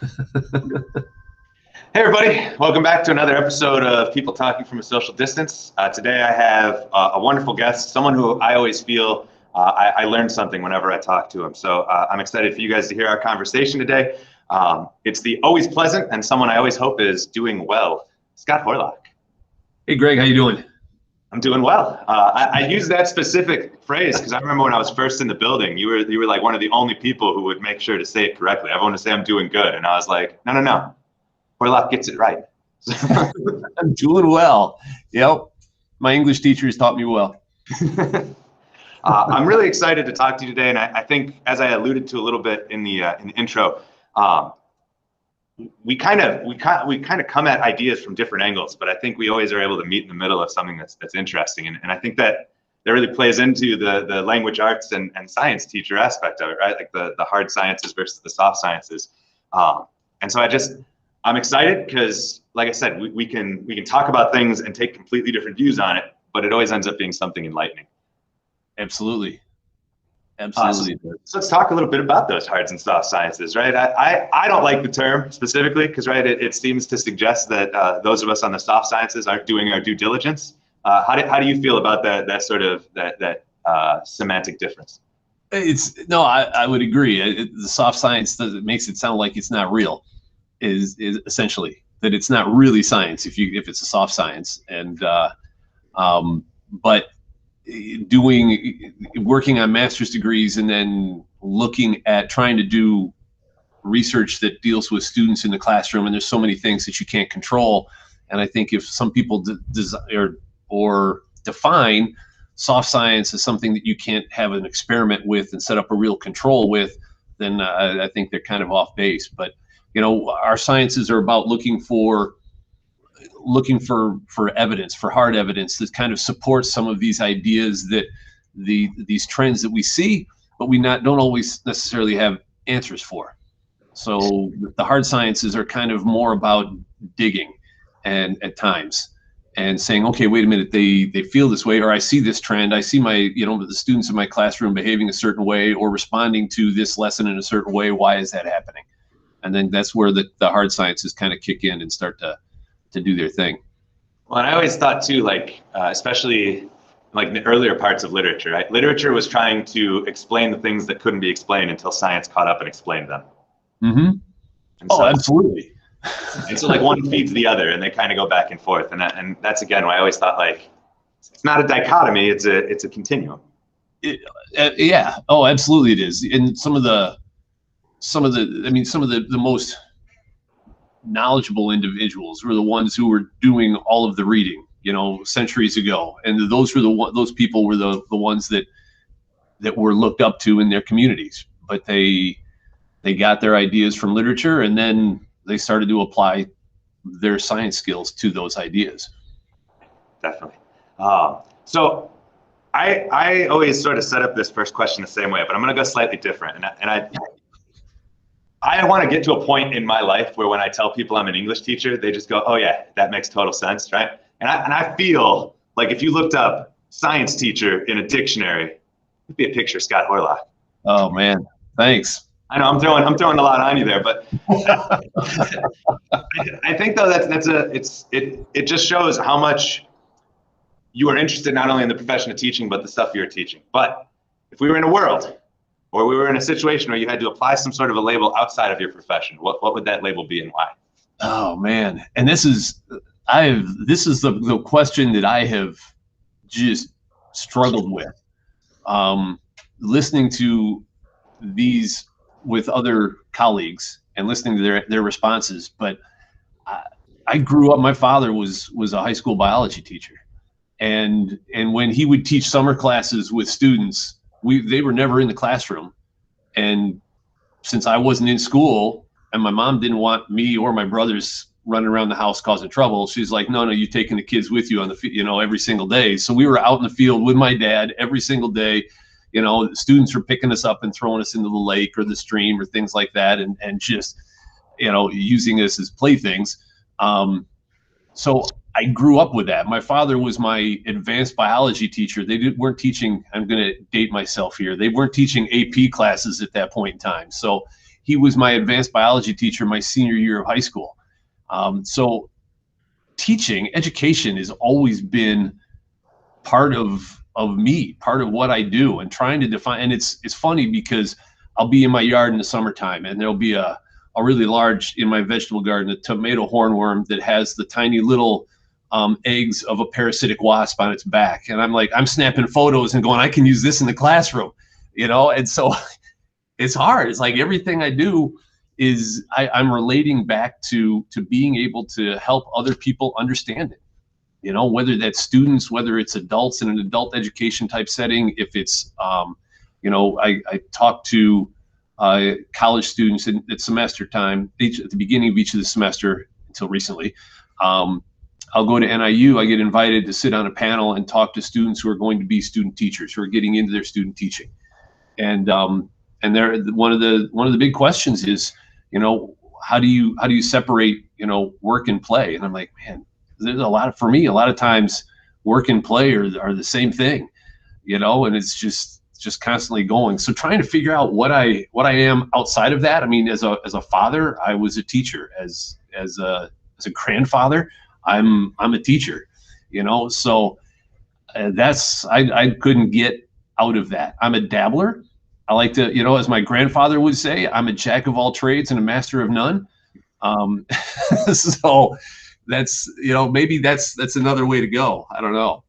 Hey everybody, welcome back to another episode of People Talking from a Social Distance. Today I have a wonderful guest, someone who I always feel I learn something whenever I talk to him. So I'm excited for you guys to hear our conversation today. It's the always pleasant and someone I always hope is doing well, Scott Horlock. Hey Greg, how you doing? I'm doing well. I use that specific phrase because I remember when I was first in the building, you were like one of the only people who would make sure to say it correctly. Everyone would say I'm doing good, and I was like, no. Horlock gets it right. I'm doing well. Yep. My English teacher has taught me well. I'm really excited to talk to you today, and I think, as I alluded to a little bit in the intro, we kind of come at ideas from different angles, but I think we always are able to meet in the middle of something that's interesting, and I think that really plays into the language arts and science teacher aspect of it, right? Like the hard sciences versus the soft sciences, and so I'm excited because, like I said, we can talk about things and take completely different views on it, but it always ends up being something enlightening. Absolutely. So let's talk a little bit about those hard and soft sciences, right? I don't like the term specifically because, right, it seems to suggest that those of us on the soft sciences aren't doing our due diligence. How do you feel about that sort of semantic difference? I would agree. The soft science makes it sound like it's not real. Is essentially that it's not really science if it's a soft science, and but working on master's degrees and then looking at trying to do research that deals with students in the classroom, and there's so many things that you can't control, and I think if some people desire or define soft science as something that you can't have an experiment with and set up a real control with, then I think they're kind of off base. But our sciences are about looking for evidence, for hard evidence that kind of supports some of these ideas, that these trends that we see, but we don't always necessarily have answers for. So the hard sciences are kind of more about digging, and at times, and saying, okay, wait a minute, they feel this way, or I see this trend, I see the students in my classroom behaving a certain way or responding to this lesson in a certain way. Why is that happening? And then that's where the hard sciences kind of kick in and start to do their thing. Well, and I always thought too, like especially like the earlier parts of literature, right? Literature was trying to explain the things that couldn't be explained until science caught up and explained them. Mm-hmm. Absolutely. And so like one feeds the other, and they kind of go back and forth. And that's again why I always thought, like, it's not a dichotomy; it's a continuum. Yeah. Oh, absolutely, it is. And some of the most knowledgeable individuals were the ones who were doing all of the reading, centuries ago, and those people were the ones that were looked up to in their communities. But they got their ideas from literature, and then they started to apply their science skills to those ideas. Definitely. So I always sort of set up this first question the same way, but I'm going to go slightly different, and I want to get to a point in my life where when I tell people I'm an English teacher, they just go, oh yeah, that makes total sense, right? And I feel like if you looked up science teacher in a dictionary, it'd be a picture of Scott Horlock. Oh man, thanks. I know I'm throwing a lot on you there, but I think though it just shows how much you are interested not only in the profession of teaching, but the stuff you're teaching. But if we were in a world, or we were in a situation where you had to apply some sort of a label outside of your profession, what would that label be and why? Oh man, and this is the question that I have just struggled with, listening to these with other colleagues and listening to their responses. But I grew up. My father was a high school biology teacher, and when he would teach summer classes with students, they were never in the classroom. And since I wasn't in school and my mom didn't want me or my brothers running around the house causing trouble, she's like, no, you're taking the kids with you on every single day. So we were out in the field with my dad every single day. The students were picking us up and throwing us into the lake or the stream or things like that, and just, using us as playthings. So I grew up with that. My father was my advanced biology teacher. They weren't teaching, I'm going to date myself here, they weren't teaching AP classes at that point in time. So he was my advanced biology teacher my senior year of high school. So teaching, education has always been part of me, part of what I do, and trying to define. And it's funny because I'll be in my yard in the summertime, and there'll be a really large, in my vegetable garden, a tomato hornworm that has the tiny little eggs of a parasitic wasp on its back. And I'm snapping photos and going, I can use this in the classroom, And so it's hard. It's like everything I do is I'm relating back to being able to help other people understand it. Whether that's students, whether it's adults in an adult education type setting, if it's, I talk to college students at semester time, at the beginning of each of the semester until recently. I'll go to NIU, I get invited to sit on a panel and talk to students who are going to be student teachers, who are getting into their student teaching. And they're, one of the big questions is, how do you separate, work and play? And I'm like, man, there's for me, a lot of times work and play are the same thing, and it's just constantly going. So trying to figure out what I am outside of that. I mean, as a father, I was a teacher. As a grandfather, I'm a teacher, so that's, I couldn't get out of that. I'm a dabbler. I like to, as my grandfather would say, I'm a jack of all trades and a master of none. So that's, maybe that's another way to go. I don't know.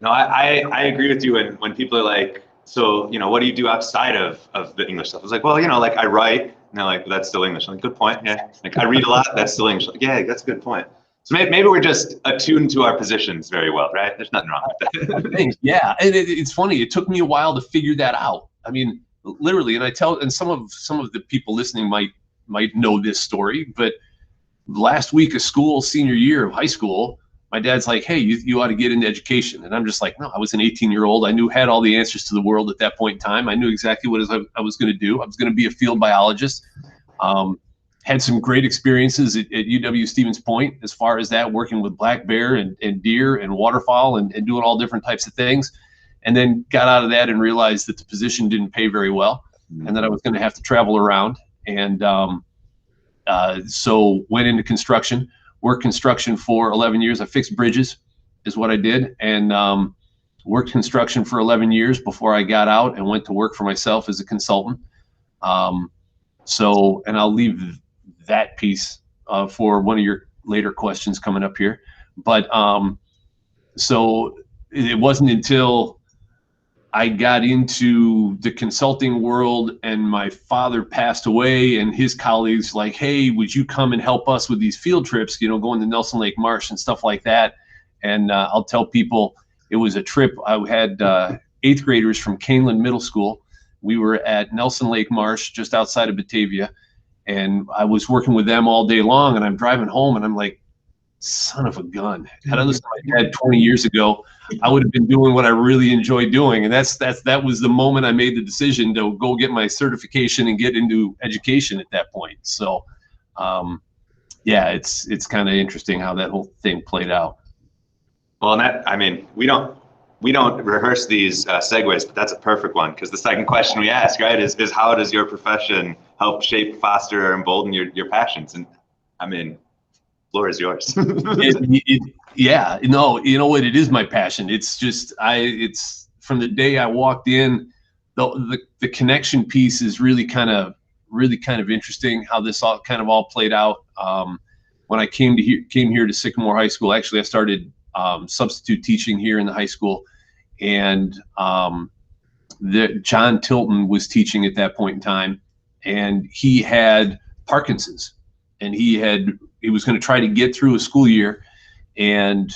No, I agree with you when people are like, so, what do you do outside of the English stuff? I was like, well, like I write, and they're like, well, that's still English. I'm like, good point. Yeah. Like I read a lot, that's still English. Like, yeah, that's a good point. So maybe we're just attuned to our positions very well, right? There's nothing wrong with that. Yeah, and it's funny. It took me a while to figure that out. I mean, literally, and some of the people listening might know this story, but last week of school, senior year of high school, my dad's like, hey, you ought to get into education. And I'm just like, no, I was an 18-year-old. I had all the answers to the world at that point in time. I knew exactly what I was going to do. I was going to be a field biologist. Had some great experiences at UW Stevens Point as far as that, working with black bear and deer and waterfowl and doing all different types of things. And then got out of that and realized that the position didn't pay very well, and that I was going to have to travel around. And so went into construction, worked construction for 11 years. I fixed bridges is what I did, and worked construction for 11 years before I got out and went to work for myself as a consultant. So, and I'll leave that piece for one of your later questions coming up here. But so it wasn't until I got into the consulting world and my father passed away and his colleagues like, hey, would you come and help us with these field trips, going to Nelson Lake Marsh and stuff like that. And I'll tell people it was a trip. I had 8th graders from Caneland Middle School. We were at Nelson Lake Marsh just outside of Batavia, and I was working with them all day long, and I'm driving home and I'm like, son of a gun. Had I listened to my dad 20 years ago, I would have been doing what I really enjoy doing. And that was the moment I made the decision to go get my certification and get into education at that point. So, yeah, it's kind of interesting how that whole thing played out. Well, we don't rehearse these segues, but that's a perfect one, because the second question we ask, right, is how does your profession help shape, foster, or embolden your passions? And floor is yours. Yeah, no, you know what? It is my passion. It's just it's from the day I walked in, the connection piece is really kind of interesting. How this all played out. When I came here to Sycamore High School, actually I started substitute teaching here in the high school, and John Tilton was teaching at that point in time, and he had Parkinson's, and he was going to try to get through a school year, and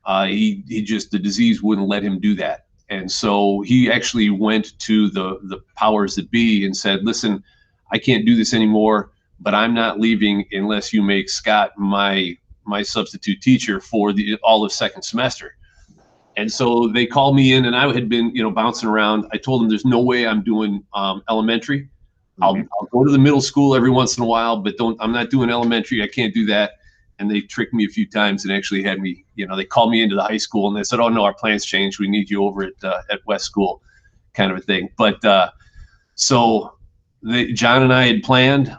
the disease wouldn't let him do that. And so he actually went to the powers that be and said, listen, I can't do this anymore, but I'm not leaving unless you make Scott my substitute teacher for all of second semester. And so they called me in, and I had been, bouncing around. I told them there's no way I'm doing elementary. I'll go to the middle school every once in a while, but I'm not doing elementary. I can't do that. And they tricked me a few times and actually had me, they called me into the high school and they said, oh no, our plans changed. We need you over at West School, kind of a thing. But so John and I had planned,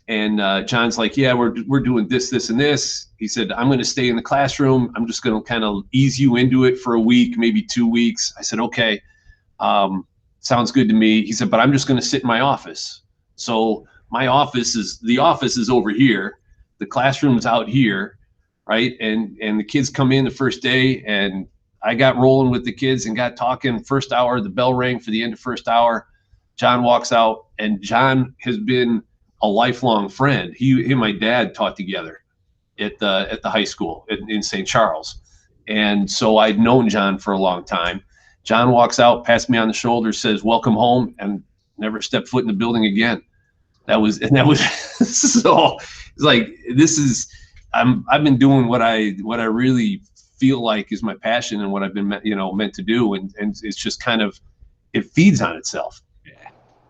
and John's like, yeah, we're doing this, this, and this. He said, I'm going to stay in the classroom. I'm just going to kind of ease you into it for a week, maybe 2 weeks. I said, okay, sounds good to me. He said, but I'm just going to sit in my office. So the office is over here. The classroom's out here, right? And the kids come in the first day, and I got rolling with the kids and got talking. First hour, the bell rang for the end of first hour. John walks out, and John has been a lifelong friend. He and my dad taught together at the high school in St. Charles. And so I'd known John for a long time. John walks out, pats me on the shoulder, says, welcome home, and never stepped foot in the building again. That was so it's like, I've been doing what I really feel like is my passion and what I've been meant to do. And it's just kind of, it feeds on itself.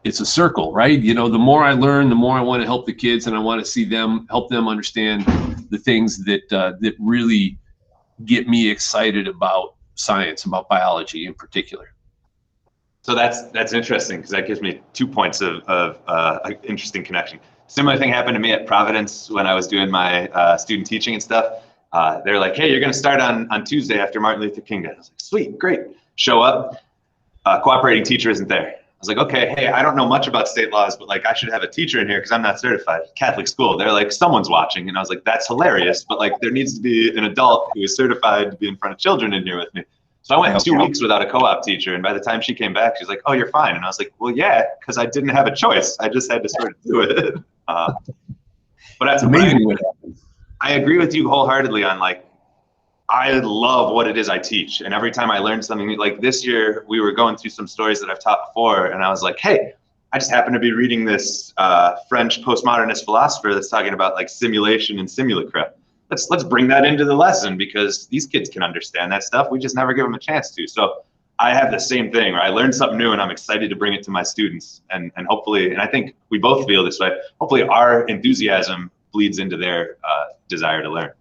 It's a circle, right? The more I learn, the more I want to help the kids, and I want to see them, help them understand the things that really get me excited about science, about biology in particular. So that's interesting, because that gives me 2 points of interesting connection. Similar thing happened to me at Providence when I was doing my student teaching and stuff. They're like, hey, you're going to start on Tuesday after Martin Luther King Day. I was like, sweet, great. Show up. Cooperating teacher isn't there. I was like, okay, hey, I don't know much about state laws, but like I should have a teacher in here because I'm not certified. Catholic school. They're like, someone's watching. And I was like, that's hilarious. But like there needs to be an adult who is certified to be in front of children in here with me. So I went 2 weeks without a co-op teacher. And by the time she came back, she's like, oh, you're fine. And I was like, well, yeah, because I didn't have a choice. I just had to sort of do it. But that's amazing. I agree with you wholeheartedly on like, I love what it is I teach. And every time I learn something, like this year, we were going through some stories that I've taught before. And I was like, hey, I just happened to be reading this French postmodernist philosopher that's talking about like simulation and simulacra. Let's bring that into the lesson, because these kids can understand that stuff. We just never give them a chance to. So I have the same thing where I learn something new and I'm excited to bring it to my students. And hopefully, and I think we both feel this way, hopefully our enthusiasm bleeds into their desire to learn.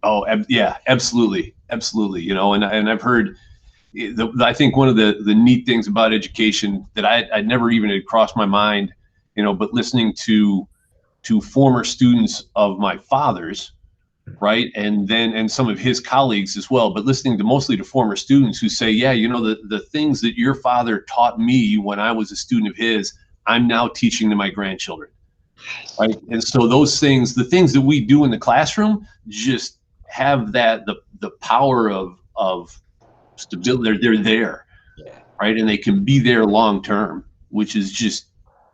Oh, yeah, absolutely. Absolutely. And I've heard, I think one of the neat things about education that I never even had crossed my mind, but listening to former students of my father's, right, and some of his colleagues as well, but listening to mostly to former students who say, yeah, the things that your father taught me when I was a student of his, I'm now teaching to my grandchildren, right? And so those things, the things that we do in the classroom, just have the power of stability. They're there, right? And they can be there long term, which is just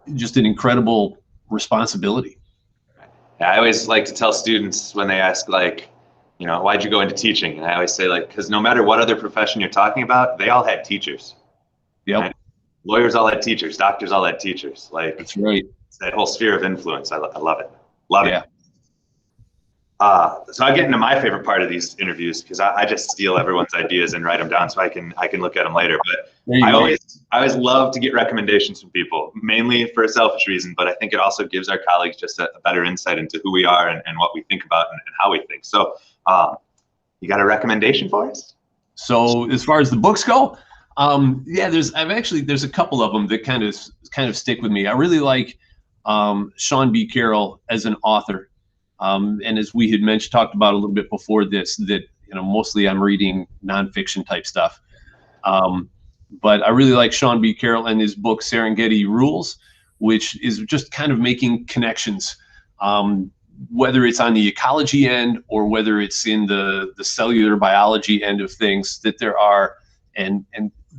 an incredible responsibility. I always like to tell students when they ask, like, why'd you go into teaching? And I always say, like, because no matter what other profession you're talking about, they all had teachers. Yep. Right? Lawyers all had teachers. Doctors all had teachers. Like, that's right. It's that whole sphere of influence. I love it. Love it. So I get into my favorite part of these interviews, because I just steal everyone's ideas and write them down so I can look at them later. But I always love to get recommendations from people, mainly for a selfish reason, but I think it also gives our colleagues just a better insight into who we are and what we think about and how we think. So you got a recommendation for us? So as far as the books go, yeah, there's a couple of them that kind of stick with me. I really like Sean B. Carroll as an author. And as we had talked about a little bit before this, that mostly I'm reading nonfiction type stuff. But I really like Sean B. Carroll and his book Serengeti Rules, which is just kind of making connections, whether it's on the ecology end or whether it's in the cellular biology end of things, that there are and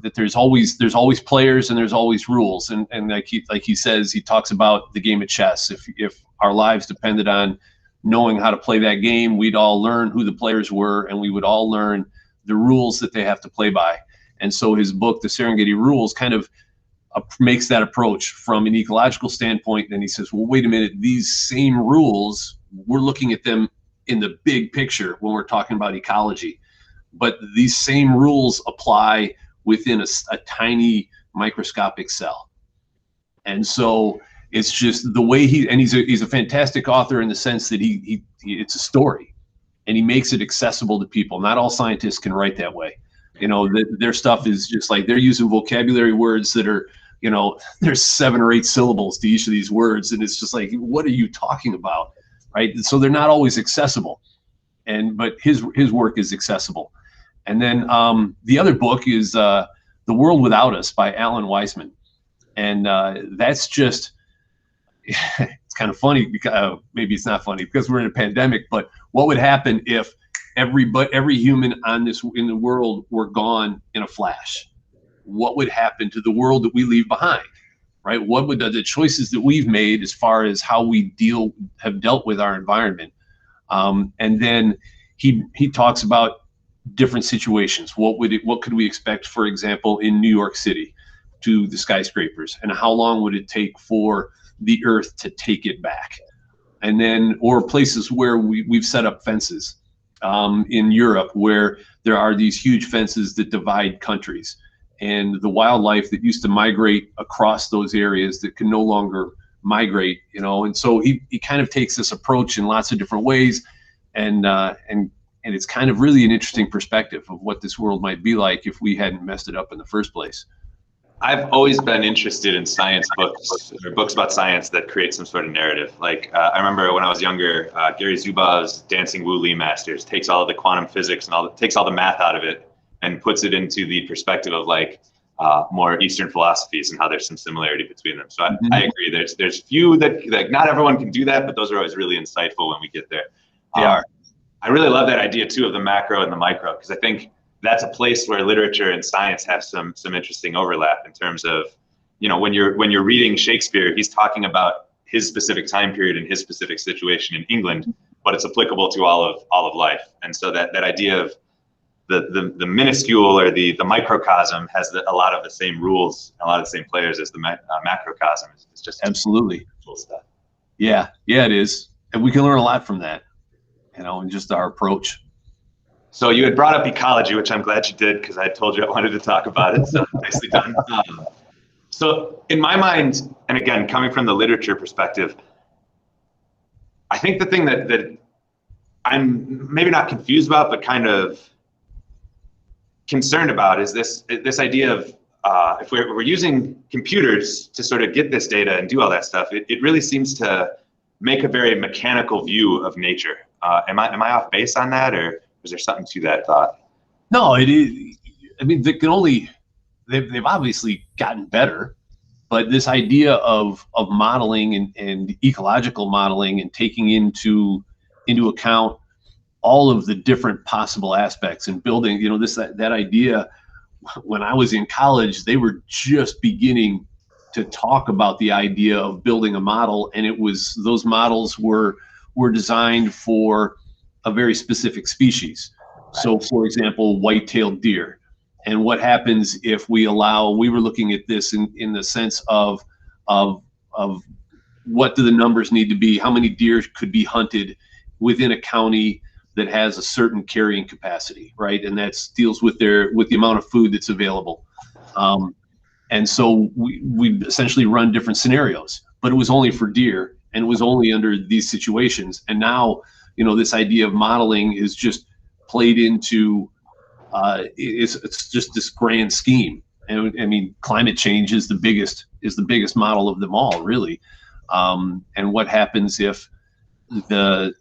that there's always players and there's always rules. And like he says, he talks about the game of chess. If our lives depended on knowing how to play that game, we'd all learn who the players were, and we would all learn the rules that they have to play by. And so his book, The Serengeti Rules, kind of makes that approach from an ecological standpoint. And he says, well, wait a minute, these same rules, we're looking at them in the big picture when we're talking about ecology. But these same rules apply within a tiny microscopic cell. And so it's just the way he's a fantastic author in the sense that it's a story, and he makes it accessible to people. Not all scientists can write that way. Their stuff is just like, they're using vocabulary words that are there's 7 or 8 syllables to each of these words, and it's just like, what are you talking about, right? So they're not always accessible, but his work is accessible. And then the other book is The World Without Us by Alan Weisman, and that's just it's kind of funny, because maybe it's not funny because we're in a pandemic, but what would happen if every human in the world were gone in a flash? What would happen to the world that we leave behind, right? What would the choices that we've made as far as how we have dealt with our environment? And then he talks about different situations. What could we expect, for example, in New York City to the skyscrapers, and how long would it take for the earth to take it back? And then, or places where we've set up fences in Europe, where there are these huge fences that divide countries, and the wildlife that used to migrate across those areas that can no longer migrate, and so he kind of takes this approach in lots of different ways, and it's kind of really an interesting perspective of what this world might be like if we hadn't messed it up in the first place. I've always been interested in science books, or books about science that create some sort of narrative. Like I remember when I was younger, Gary Zubov's Dancing Wu Lee Masters takes all of the quantum physics and takes all the math out of it and puts it into the perspective of like more Eastern philosophies and how there's some similarity between them. So I agree. There's few that not everyone can do that, but those are always really insightful when we get there. They are. I really love that idea too of the macro and the micro, because I think that's a place where literature and science have some interesting overlap in terms of, when you're reading Shakespeare, he's talking about his specific time period and his specific situation in England, but it's applicable to all of life. And so that idea of the minuscule or the microcosm has a lot of the same rules, a lot of the same players as the macrocosm. It's just absolutely cool stuff. Yeah, it is, and we can learn a lot from that, and just our approach. So you had brought up ecology, which I'm glad you did, because I told you I wanted to talk about it. So nicely done. So in my mind, and again, coming from the literature perspective, I think the thing that I'm maybe not confused about, but kind of concerned about is this idea of if we're using computers to sort of get this data and do all that stuff, it really seems to make a very mechanical view of nature. Am I off base on that, or is there something to that thought? No, it is. I mean, they've obviously gotten better, but this idea of modeling and ecological modeling and taking into account all of the different possible aspects and building, that idea. When I was in college, they were just beginning to talk about the idea of building a model, and those models were designed for a very specific species. So, for example, white-tailed deer. And what happens if we were looking at this in the sense of what do the numbers need to be? How many deer could be hunted within a county that has a certain carrying capacity, right? And that deals with the amount of food that's available. And so we essentially run different scenarios, but it was only for deer, and it was only under these situations. And now, this idea of modeling is just played into, it's just this grand scheme. And I mean, climate change is the biggest model of them all, really. And what happens if the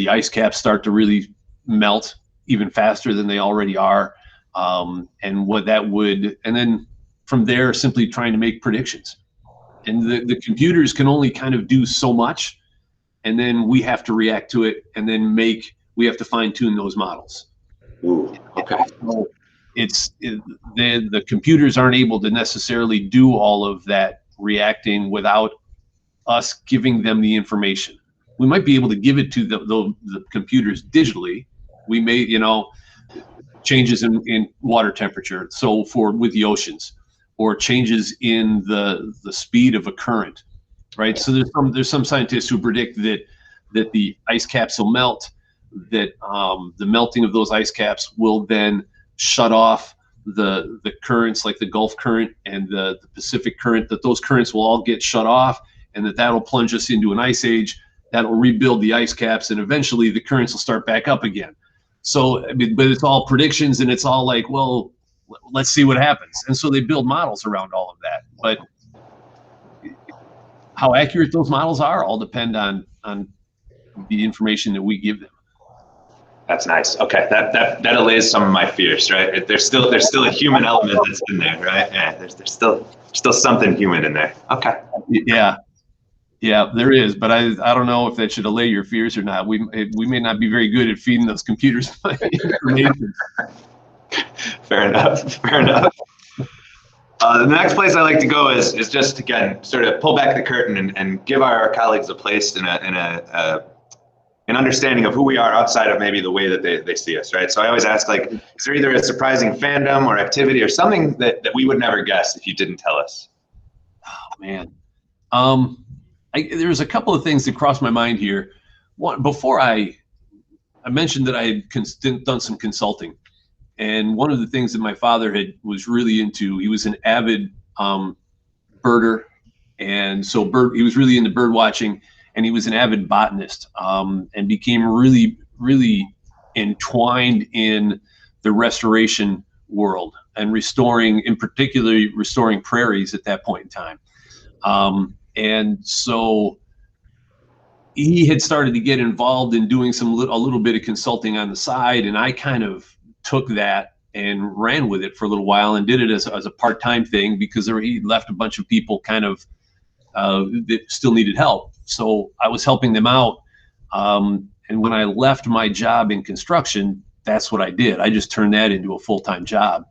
ice caps start to really melt even faster than they already are, and what that would, and then from there, simply trying to make predictions. And the computers can only kind of do so much, and then we have to react to it, and then we have to fine tune those models. Ooh, okay. So the computers aren't able to necessarily do all of that reacting without us giving them the information. We might be able to give it to the computers digitally. We may, changes in water temperature. So with the oceans, or changes in the speed of a current, right? So there's some scientists who predict that the ice caps will melt, that the melting of those ice caps will then shut off the currents, like the Gulf current and the Pacific current, that those currents will all get shut off, and that'll plunge us into an ice age. That'll rebuild the ice caps, and eventually the currents will start back up again. So, I mean, but it's all predictions, and it's all like, well, let's see what happens. And so they build models around all of that. But how accurate those models are all depend on the information that we give them. That's nice. Okay, that allays some of my fears, right? There's still a human element that's in there, right? Yeah, there's still something human in there. Okay. Yeah, there is, but I don't know if that should allay your fears or not. We may not be very good at feeding those computers information. Fair enough. The next place I like to go is just, again, sort of pull back the curtain and give our colleagues a place in an understanding of who we are outside of maybe the way that they see us, right? So I always ask, like, is there either a surprising fandom or activity or something that we would never guess if you didn't tell us? Oh, man. There's a couple of things that crossed my mind here. One, before I mentioned that I had done some consulting, and one of the things that my father was really into, he was an avid birder, and so he was really into bird watching, and he was an avid botanist, and became really, really entwined in the restoration world and in particular restoring prairies at that point in time. And so he had started to get involved in doing a little bit of consulting on the side, and I kind of took that and ran with it for a little while and did it as a part-time thing, because he left a bunch of people kind of that still needed help. So I was helping them out. And when I left my job in construction, that's what I did. I just turned that into a full-time job.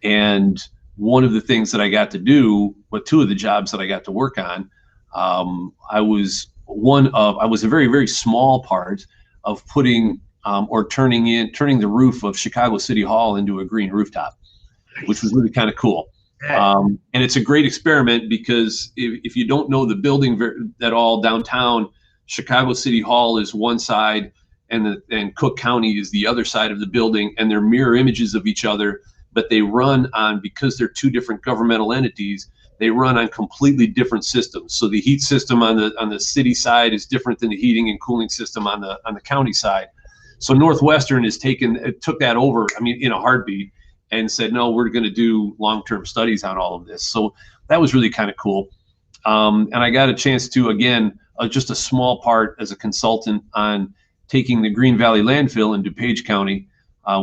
And one of the things that I got to do, two of the jobs that I got to work on, I was a very, very small part of putting turning the roof of Chicago City Hall into a green rooftop, which was really kind of cool. And it's a great experiment, because if you don't know the building at all, downtown Chicago City Hall is one side and Cook County is the other side of the building, and they're mirror images of each other, but they run on, because they're two different governmental entities, they run on completely different systems. So the heat system on the city side is different than the heating and cooling system on the county side. So Northwestern took that over, in a heartbeat, and said, no, we're going to do long-term studies on all of this. So that was really kind of cool. And I got a chance to, again, just a small part as a consultant on taking the Green Valley landfill in DuPage County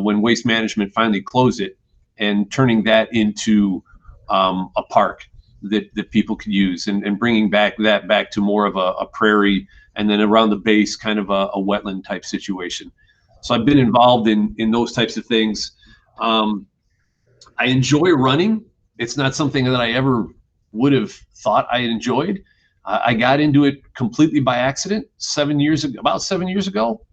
when Waste Management finally closed it, and turning that into a park that people could use, and bringing back to more of a prairie, and then around the base kind of a wetland type situation. So I've been involved in those types of things. I enjoy running. It's not something that I ever would have thought I enjoyed. I got into it completely by accident about 7 years ago.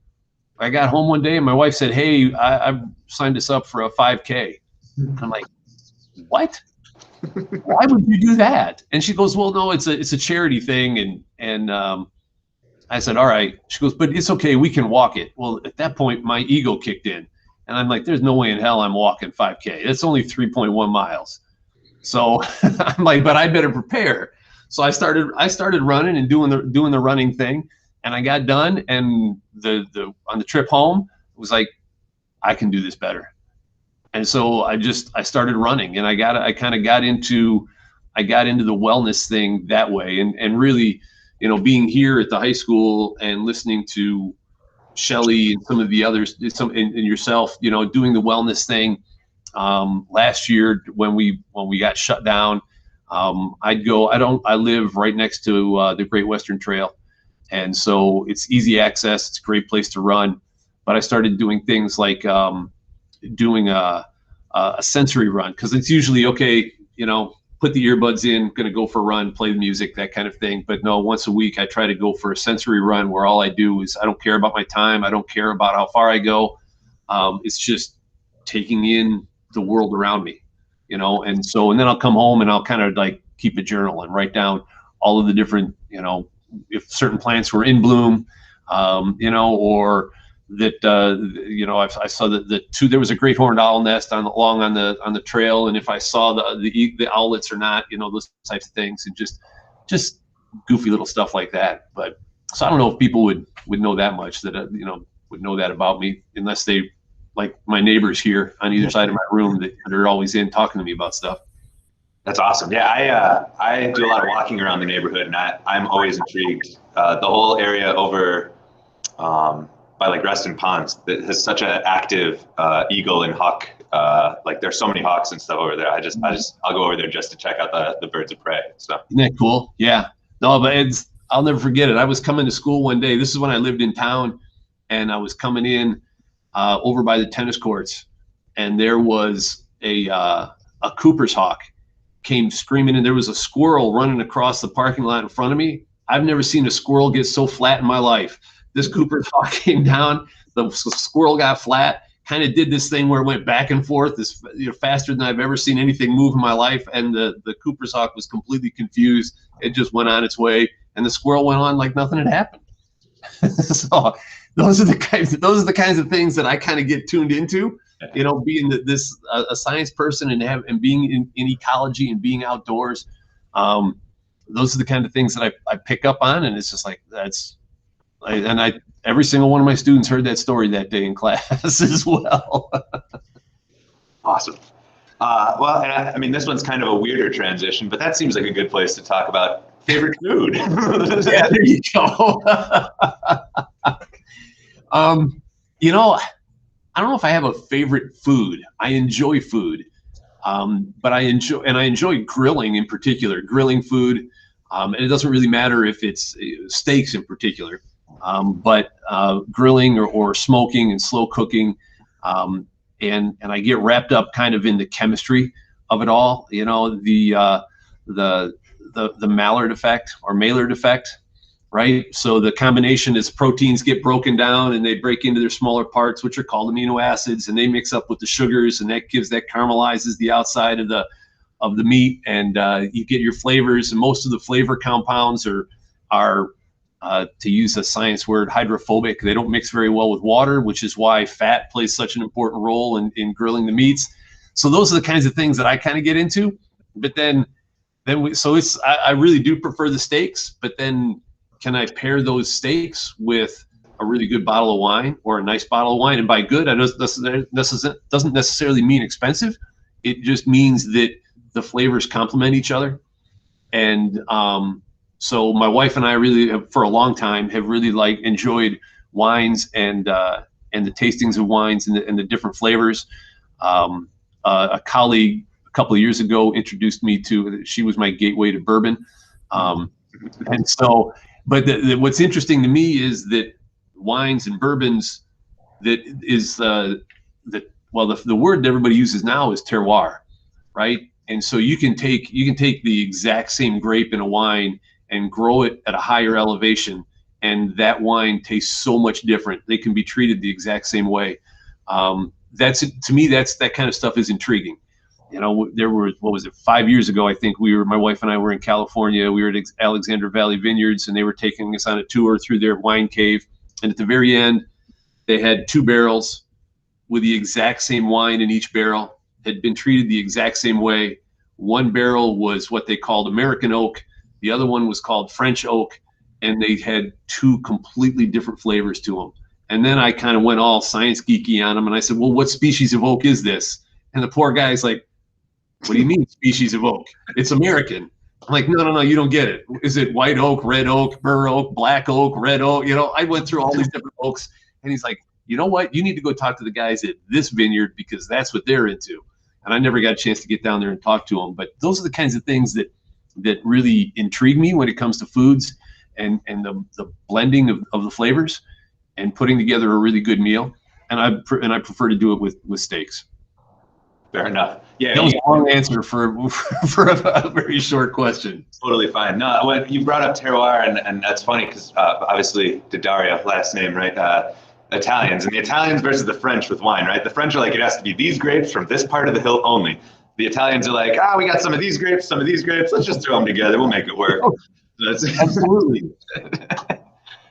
I got home one day and my wife said, hey, I've signed us up for a 5K. I'm like, what? Why would you do that? And she goes, well, no, it's a charity thing. And I said, all right. She goes, but it's okay, we can walk it. Well, at that point, my ego kicked in. And I'm like, there's no way in hell I'm walking 5K. It's only 3.1 miles. So I'm like, but I better prepare. So I started running and doing the running thing. And I got done. And on the trip home, it was like, I can do this better. And so I started running, and I kind of got into the wellness thing that way. And really, being here at the high school and listening to Shelley and some of the others, and yourself, doing the wellness thing. Last year when we got shut down, I live right next to the Great Western Trail. And so it's easy access. It's a great place to run. But I started doing things like doing a sensory run, because it's usually, okay, put the earbuds in, going to go for a run, play the music, that kind of thing. But no, once a week I try to go for a sensory run where all I do is, I don't care about my time. I don't care about how far I go. It's just taking in the world around me, and then I'll come home and I'll kind of like keep a journal and write down all of the different, if certain plants were in bloom, or that, I saw there was a great horned owl nest along on the trail, and if I saw the owlets or not, those types of things, and just goofy little stuff like that. But so I don't know if people would know that much, that would know that about me, unless they like my neighbors here on either side of my room that are always in talking to me about stuff. That's awesome. Yeah, I do a lot of walking around the neighborhood, and I'm always intrigued. The whole area over by like Reston Ponds that has such an active eagle and hawk. Like there's so many hawks and stuff over there. I'll go over there just to check out the birds of prey. So isn't that cool? Yeah. No, but I'll never forget it. I was coming to school one day. This is when I lived in town, and I was coming in over by the tennis courts, and there was a Cooper's hawk came screaming, and there was a squirrel running across the parking lot in front of me. I've never seen a squirrel get so flat in my life. This Cooper's hawk came down, the squirrel got flat, kind of did this thing where it went back and forth, faster than I've ever seen anything move in my life, and the Cooper's hawk was completely confused. It just went on its way, and the squirrel went on like nothing had happened. So those are the kinds of things that I kind of get tuned into. You know, being a science person and being in ecology and being outdoors, those are the kind of things that I pick up on, and it's just like every single one of my students heard that story that day in class as well. Awesome. Well, and I mean, this one's kind of a weirder transition, but that seems like a good place to talk about favorite food. Yeah, there you go. You know, I don't know if I have a favorite food. I enjoy food, but I enjoy grilling in particular, grilling food. And it doesn't really matter if it's steaks in particular, but grilling or smoking and slow cooking. And I get wrapped up kind of in the chemistry of it all. You know, the Maillard effect or Maillard effect. Right. So the combination is proteins get broken down and they break into their smaller parts, which are called amino acids, and they mix up with the sugars, and that caramelizes the outside of the meat, and you get your flavors. And most of the flavor compounds are to use a science word, hydrophobic. They don't mix very well with water, which is why fat plays such an important role in grilling the meats. So those are the kinds of things that I kind of get into. But I really do prefer the steaks, but then can I pair those steaks with a really good bottle of wine or a nice bottle of wine? And by good, doesn't necessarily mean expensive. It just means that the flavors complement each other. And so my wife and I really, for a long time, have really enjoyed wines and the tastings of wines and the different flavors. A colleague a couple of years ago introduced me to. She was my gateway to bourbon, and so. But what's interesting to me is that wines and bourbons, the word that everybody uses now is terroir, right? And so you can take the exact same grape in a wine and grow it at a higher elevation, and that wine tastes so much different. They can be treated the exact same way. To me, that kind of stuff is intriguing. You know, there were, 5 years ago, I think my wife and I were in California. We were at Alexander Valley Vineyards, and they were taking us on a tour through their wine cave. And at the very end, they had 2 barrels with the exact same wine in each barrel, had been treated the exact same way. One barrel was what they called American oak. The other one was called French oak, and they had 2 completely different flavors to them. And then I kind of went all science geeky on them, and I said, well, what species of oak is this? And the poor guy's like, what do you mean species of oak? It's American. I'm like, no, you don't get it. Is it white oak, red oak, bur oak, black oak, red oak? You know, I went through all these different oaks, and he's like, you know what? You need to go talk to the guys at this vineyard because that's what they're into. And I never got a chance to get down there and talk to them. But those are the kinds of things that really intrigue me when it comes to foods and the blending of the flavors and putting together a really good meal. And I prefer to do it with steaks. Fair enough. Yeah, that was a long answer for a very short question. Totally fine. No, when you brought up terroir, and that's funny because obviously Daddario, last name, right? Italians, and the Italians versus the French with wine, right? The French are like, it has to be these grapes from this part of the hill only. The Italians are like, we got some of these grapes, some of these grapes. Let's just throw them together. We'll make it work. Oh, absolutely.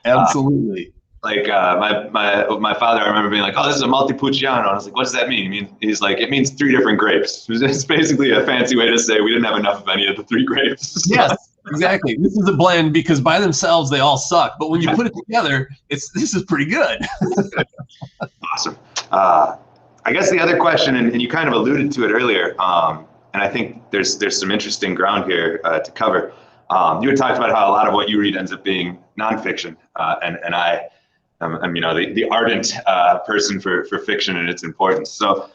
Absolutely. Like my father, I remember being like, this is a Montepulciano. I was like, what does that mean? He's like, it means 3 different grapes. It's basically a fancy way to say we didn't have enough of any of the 3 grapes. Yes, exactly. This is a blend because by themselves they all suck, but when you put it together, this is pretty good. Awesome. I guess the other question, and you kind of alluded to it earlier, and I think there's some interesting ground here to cover. You had talked about how a lot of what you read ends up being nonfiction, and I'm the ardent person for fiction and its importance. So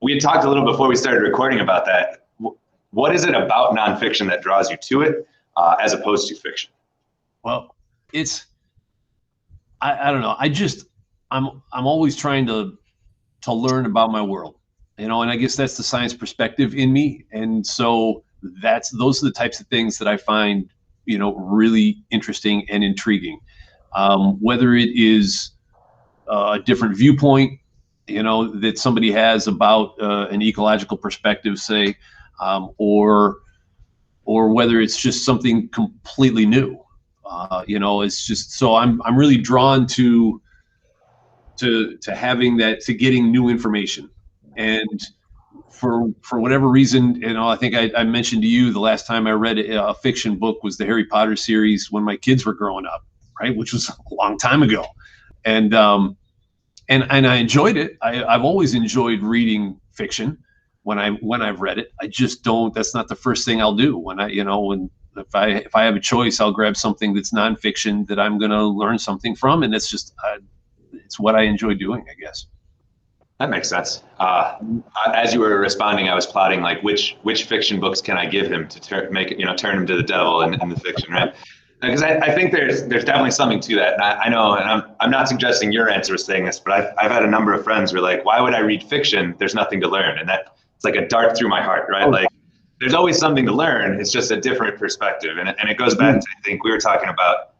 we had talked a little before we started recording about that. What is it about nonfiction that draws you to it as opposed to fiction? Well, I don't know. I'm always trying to learn about my world, and I guess that's the science perspective in me. And so those are the types of things that I find, really interesting and intriguing. Whether it is a different viewpoint, that somebody has about an ecological perspective, say, or whether it's just something completely new. It's just, so I'm really drawn to having that, to getting new information. And for whatever reason, I think I mentioned to you the last time I read a fiction book was the Harry Potter series when my kids were growing up, right? Which was a long time ago. And I enjoyed it. I've always enjoyed reading fiction when I've read it. I just don't, that's not the first thing I'll do if I have a choice, I'll grab something that's nonfiction that I'm going to learn something from. And that's just, it's what I enjoy doing, I guess. That makes sense. As you were responding, I was plotting like which fiction books can I give him to turn him to the devil in the fiction, right? Because I think there's definitely something to that. And I know, and I'm not suggesting your answer is saying this, but I've had a number of friends who are like, why would I read fiction? There's nothing to learn. And it's like a dart through my heart, right? Like there's always something to learn. It's just a different perspective. And it goes back to, I think we were talking about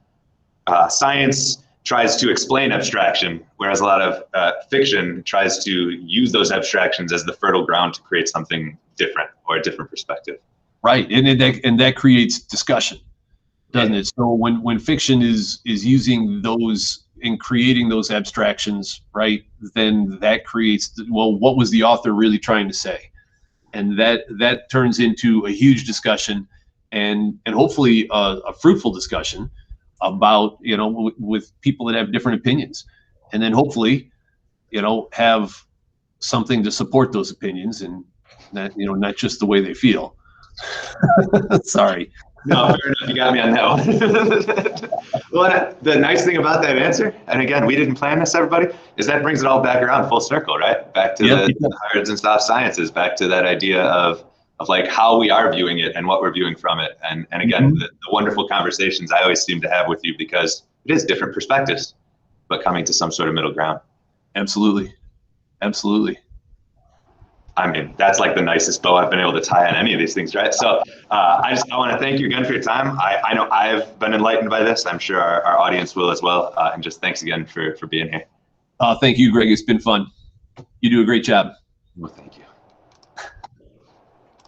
science tries to explain abstraction, whereas a lot of fiction tries to use those abstractions as the fertile ground to create something different or a different perspective. Right, and that creates discussion, doesn't it? So when fiction is using those and creating those abstractions, right, then that creates, well, what was the author really trying to say? And that turns into a huge discussion and hopefully a fruitful discussion about, with people that have different opinions, and then hopefully, have something to support those opinions, and that, not just the way they feel. Sorry. No, fair enough. You got me on that one. Well, the nice thing about that answer, and again, we didn't plan this, everybody, is that brings it all back around full circle, right? Back to the hard and soft sciences, back to that idea of like how we are viewing it and what we're viewing from it. And again, the wonderful conversations I always seem to have with you, because it is different perspectives, but coming to some sort of middle ground. Absolutely. Absolutely. I mean, that's like the nicest bow I've been able to tie on any of these things, right? So I want to thank you again for your time. I know I've been enlightened by this. I'm sure our audience will as well. And just thanks again for being here. Thank you, Greg. It's been fun. You do a great job. Well, thank you.